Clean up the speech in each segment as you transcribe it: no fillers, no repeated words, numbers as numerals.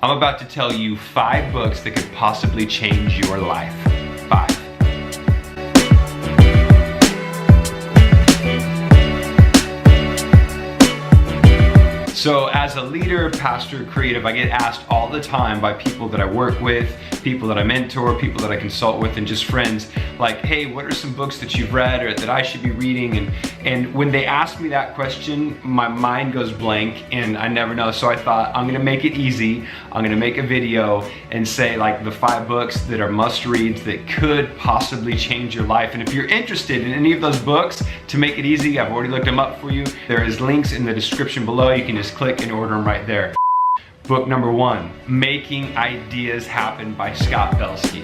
I'm about to tell you 5 books that could possibly change your life. 5. So as a leader, pastor, creative, I get asked all the time by people that I work with, people that I mentor, people that I consult with, and just friends, like, hey, what are some books that you've read or that I should be reading? And when they ask me that question, my mind goes blank and I never know. So I thought, I'm gonna make it easy. I'm gonna make a video and say like the 5 books that are must reads that could possibly change your life. And if you're interested in any of those books, to make it easy, I've already looked them up for you. There is links in the description below. You can just click and order them right there. Book number 1, Making Ideas Happen by Scott Belsky.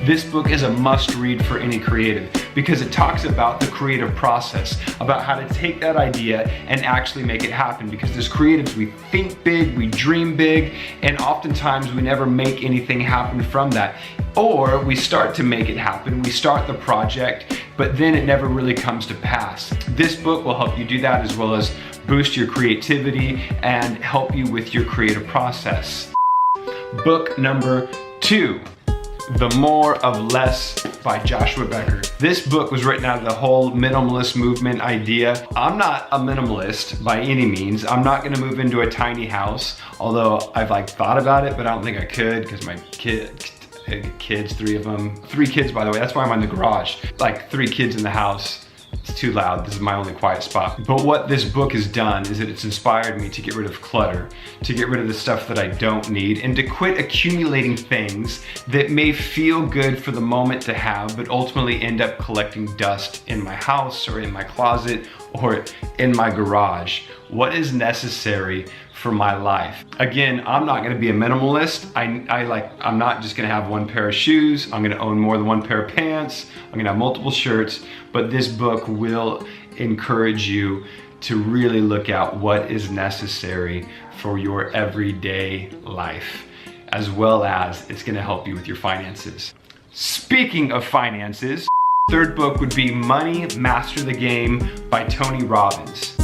This book is a must read for any creative because it talks about the creative process, about how to take that idea and actually make it happen. Because as creatives, we think big, we dream big, and oftentimes we never make anything happen from that. Or we start to make it happen, we start the project, but then it never really comes to pass. This book will help you do that, as well as boost your creativity and help you with your creative process. Book number 2, The More of Less by Joshua Becker. This book was written out of the whole minimalist movement idea. I'm not a minimalist by any means. I'm not gonna move into a tiny house, although I've thought about it, but I don't think I could because my kids, 3 of them. 3 kids, by the way, that's why I'm in the garage. 3 kids in the house. It's too loud, this is my only quiet spot. But what this book has done is that it's inspired me to get rid of clutter, to get rid of the stuff that I don't need, and to quit accumulating things that may feel good for the moment to have, but ultimately end up collecting dust in my house or in my closet or in my garage. What is necessary for my life? Again, I'm not gonna be a minimalist. I'm not just gonna have 1 pair of shoes. I'm gonna own more than 1 pair of pants. I'm gonna have multiple shirts, but this book will encourage you to really look at what is necessary for your everyday life, as well as it's gonna help you with your finances. Speaking of finances, 3rd book would be Money, Master the Game by Tony Robbins.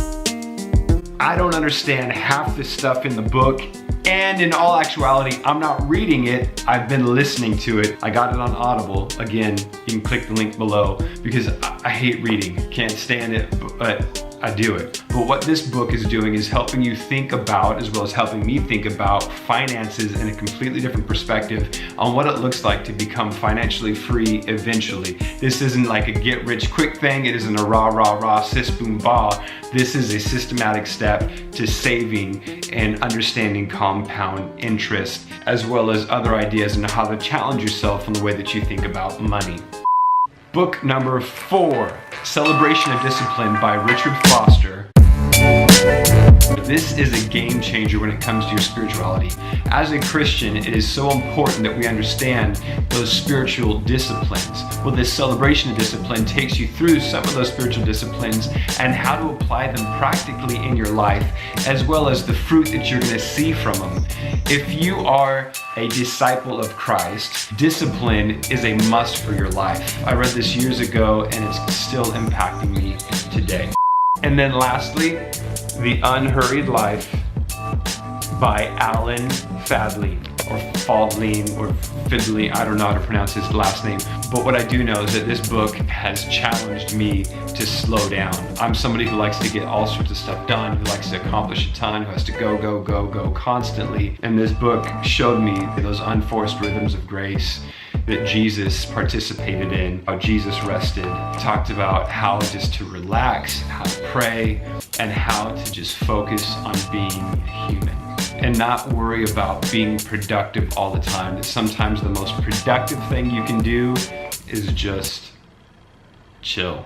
I don't understand half the stuff in the book, and in all actuality, I'm not reading it, I've been listening to it. I got it on Audible. Again, you can click the link below because I hate reading, can't stand it, but I do it. But what this book is doing is helping you think about, as well as helping me think about, finances in a completely different perspective on what it looks like to become financially free eventually. This isn't like a get rich quick thing. It isn't a rah, rah, rah, sis, boom, bah. This is a systematic step to saving and understanding compound interest, as well as other ideas on how to challenge yourself in the way that you think about money. Book number 4, Celebration of Discipline by Richard Foster. This is a game changer when it comes to your spirituality. As a Christian, it is so important that we understand those spiritual disciplines. Well, this celebration of discipline takes you through some of those spiritual disciplines and how to apply them practically in your life, as well as the fruit that you're gonna see from them. If you are a disciple of Christ, discipline is a must for your life. I read this years ago and it's still impacting me today. And then lastly, The Unhurried Life by Alan Fadley, or Fadley, or Fidley, I don't know how to pronounce his last name. But what I do know is that this book has challenged me to slow down. I'm somebody who likes to get all sorts of stuff done, who likes to accomplish a ton, who has to go constantly. And this book showed me those unforced rhythms of grace that Jesus participated in, how Jesus rested. Talked about how just to relax, how to pray, and how to just focus on being human and not worry about being productive all the time. That sometimes the most productive thing you can do is just chill.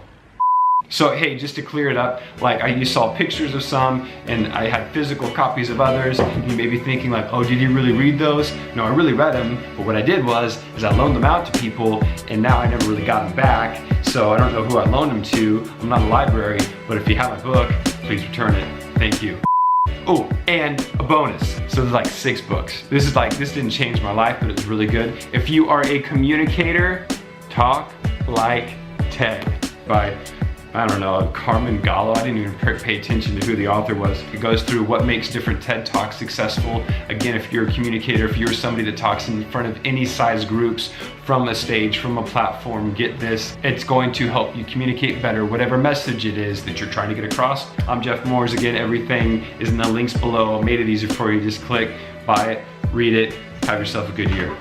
So hey, just to clear it up, you saw pictures of some and I had physical copies of others. You may be thinking oh, did you really read those? No, I really read them, but what I did is I loaned them out to people and now I never really got them back. So I don't know who I loaned them to. I'm not a library, but if you have my book, please return it. Thank you. Oh, and a bonus. So there's 6 books. This didn't change my life, but it was really good. If you are a communicator, Talk Like Ted by I don't know, Carmen Gallo. I didn't even pay attention to who the author was. It goes through what makes different TED Talks successful. Again, if you're a communicator, if you're somebody that talks in front of any size groups, from a stage, from a platform, get this. It's going to help you communicate better, whatever message it is that you're trying to get across. I'm Jeff Moores. Again, everything is in the links below. I made it easier for you. Just click, buy it, read it. Have yourself a good year.